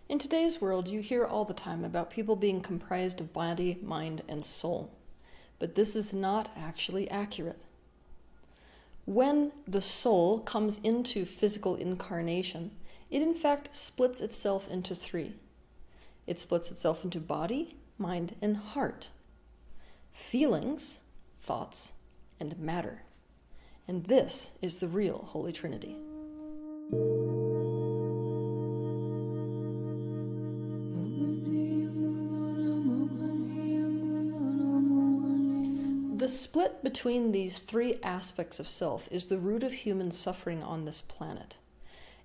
In today's world, you hear all the time about people being comprised of body, mind, and soul. But this is not actually accurate. When the soul comes into physical incarnation, it in fact splits itself into three. It splits itself into body, mind, and heart. Feelings, thoughts, and matter. And this is the real Holy Trinity. The split between these three aspects of self is the root of human suffering on this planet.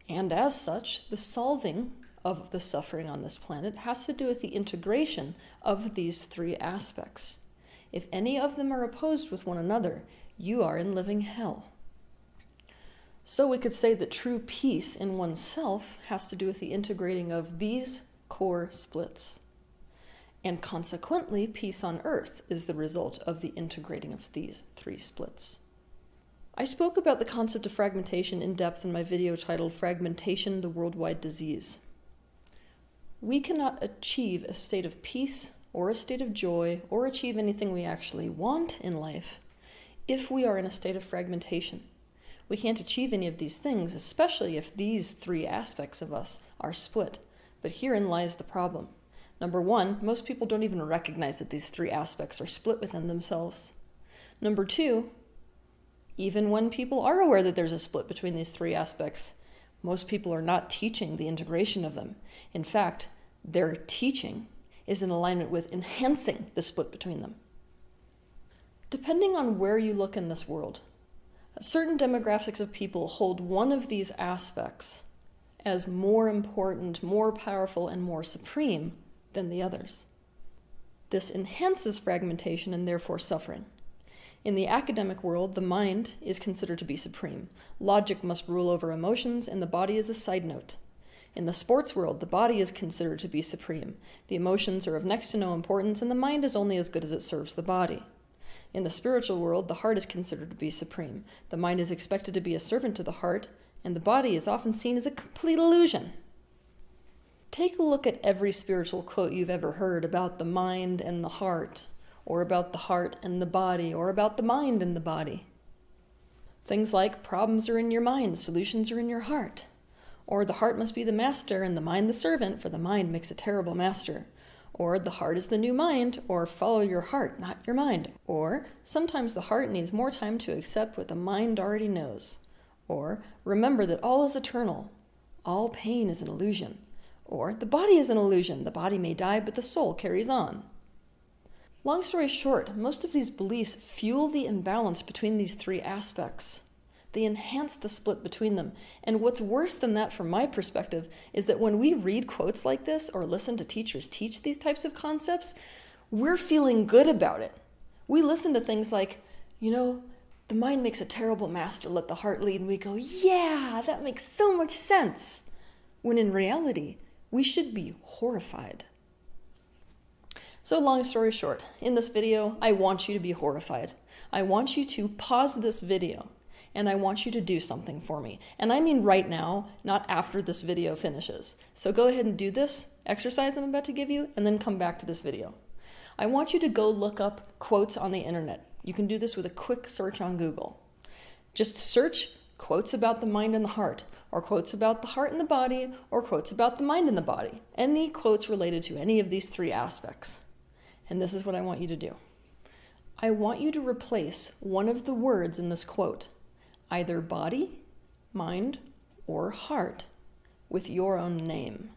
And as such, the solving of the suffering on this planet has to do with the integration of these three aspects. If any of them are opposed with one another, you are in living hell. So we could say that true peace in oneself has to do with the integrating of these core splits. And consequently, peace on earth is the result of the integrating of these three splits. I spoke about the concept of fragmentation in depth in my video titled Fragmentation, the Worldwide Disease. We cannot achieve a state of peace or a state of joy or achieve anything we actually want in life if we are in a state of fragmentation. We can't achieve any of these things, especially if these three aspects of us are split. But herein lies the problem. Number one, most people don't even recognize that these three aspects are split within themselves. Number two, even when people are aware that there's a split between these three aspects, most people are not teaching the integration of them. In fact, their teaching is in alignment with enhancing the split between them. Depending on where you look in this world, certain demographics of people hold one of these aspects as more important, more powerful, and more supreme than the others. This enhances fragmentation and therefore suffering. In the academic world, the mind is considered to be supreme. Logic must rule over emotions, and the body is a side note. In the sports world, the body is considered to be supreme. The emotions are of next to no importance, and the mind is only as good as it serves the body. In the spiritual world, the heart is considered to be supreme. The mind is expected to be a servant to the heart, and the body is often seen as a complete illusion. Take a look at every spiritual quote you've ever heard about the mind and the heart, or about the heart and the body, or about the mind and the body. Things like, problems are in your mind, solutions are in your heart. Or the heart must be the master and the mind the servant, for the mind makes a terrible master. Or the heart is the new mind, or follow your heart, not your mind. Or sometimes the heart needs more time to accept what the mind already knows. Or remember that all is eternal. All pain is an illusion. Or the body is an illusion. The body may die, but the soul carries on. Long story short, most of these beliefs fuel the imbalance between these three aspects. They enhance the split between them. And what's worse than that from my perspective is that when we read quotes like this or listen to teachers teach these types of concepts, we're feeling good about it. We listen to things like, the mind makes a terrible master, let the heart lead, and we go, yeah, that makes so much sense. When in reality, we should be horrified. So long story short, in this video, I want you to be horrified. I want you to pause this video, and I want you to do something for me. And I mean right now, not after this video finishes. So go ahead and do this exercise I'm about to give you, and then come back to this video. I want you to go look up quotes on the internet. You can do this with a quick search on Google. Just search quotes about the mind and the heart, or quotes about the heart and the body, or quotes about the mind and the body. Any quotes related to any of these three aspects. And this is what I want you to do. I want you to replace one of the words in this quote, either body, mind, or heart, with your own name.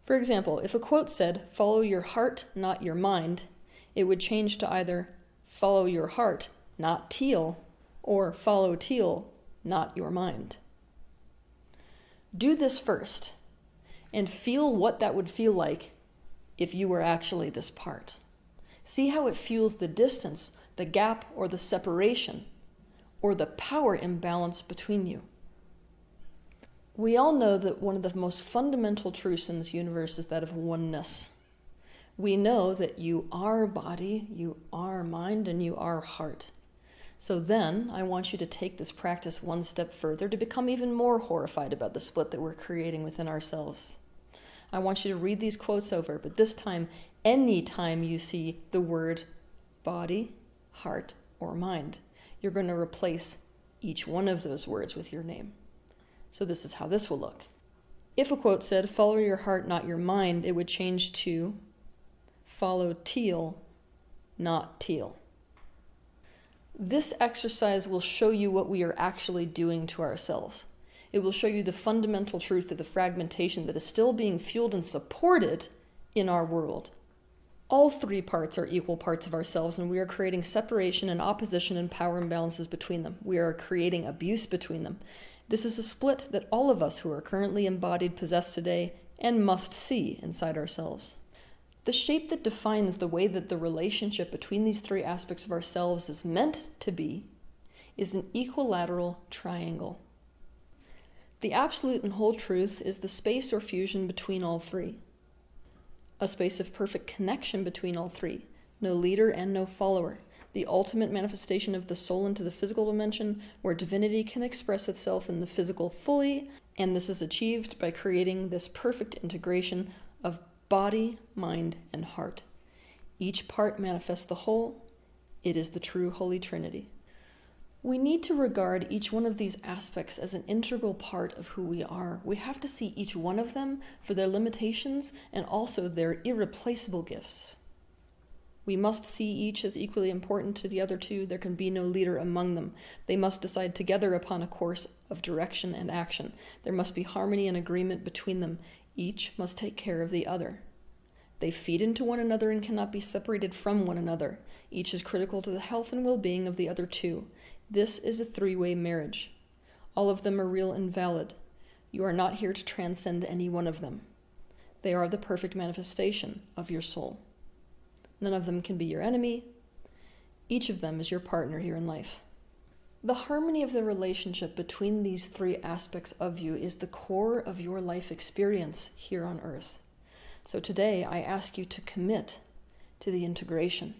For example, if a quote said, follow your heart, not your mind, it would change to either follow your heart, not teal, or follow teal, not your mind. Do this first, and feel what that would feel like if you were actually this part. See how it fuels the distance, the gap, or the separation, or the power imbalance between you. We all know that one of the most fundamental truths in this universe is that of oneness. We know that you are body, you are mind, and you are heart. So then, I want you to take this practice one step further to become even more horrified about the split that we're creating within ourselves. I want you to read these quotes over, but this time, any time you see the word body, heart, or mind, you're going to replace each one of those words with your name. So this is how this will look. If a quote said, follow your heart, not your mind, it would change to follow teal, not teal. This exercise will show you what we are actually doing to ourselves. It will show you the fundamental truth of the fragmentation that is still being fueled and supported in our world. All three parts are equal parts of ourselves, and we are creating separation and opposition and power imbalances between them. We are creating abuse between them. This is a split that all of us who are currently embodied possess today and must see inside ourselves. The shape that defines the way that the relationship between these three aspects of ourselves is meant to be is an equilateral triangle. The absolute and whole truth is the space or fusion between all three. A space of perfect connection between all three. No leader and no follower. The ultimate manifestation of the soul into the physical dimension, where divinity can express itself in the physical fully, and this is achieved by creating this perfect integration of body, mind, and heart. Each part manifests the whole. It is the true Holy Trinity. We need to regard each one of these aspects as an integral part of who we are. We have to see each one of them for their limitations and also their irreplaceable gifts. We must see each as equally important to the other two. There can be no leader among them. They must decide together upon a course of direction and action. There must be harmony and agreement between them. Each must take care of the other. They feed into one another and cannot be separated from one another. Each is critical to the health and well-being of the other two. This is a three-way marriage. All of them are real and valid. You are not here to transcend any one of them. They are the perfect manifestation of your soul. None of them can be your enemy. Each of them is your partner here in life. The harmony of the relationship between these three aspects of you is the core of your life experience here on earth. So today I ask you to commit to the integration.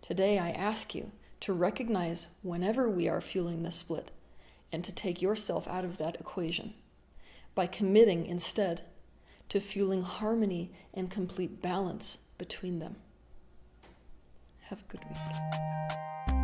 Today I ask you to recognize whenever we are fueling this split and to take yourself out of that equation by committing instead to fueling harmony and complete balance between them. Have a good week.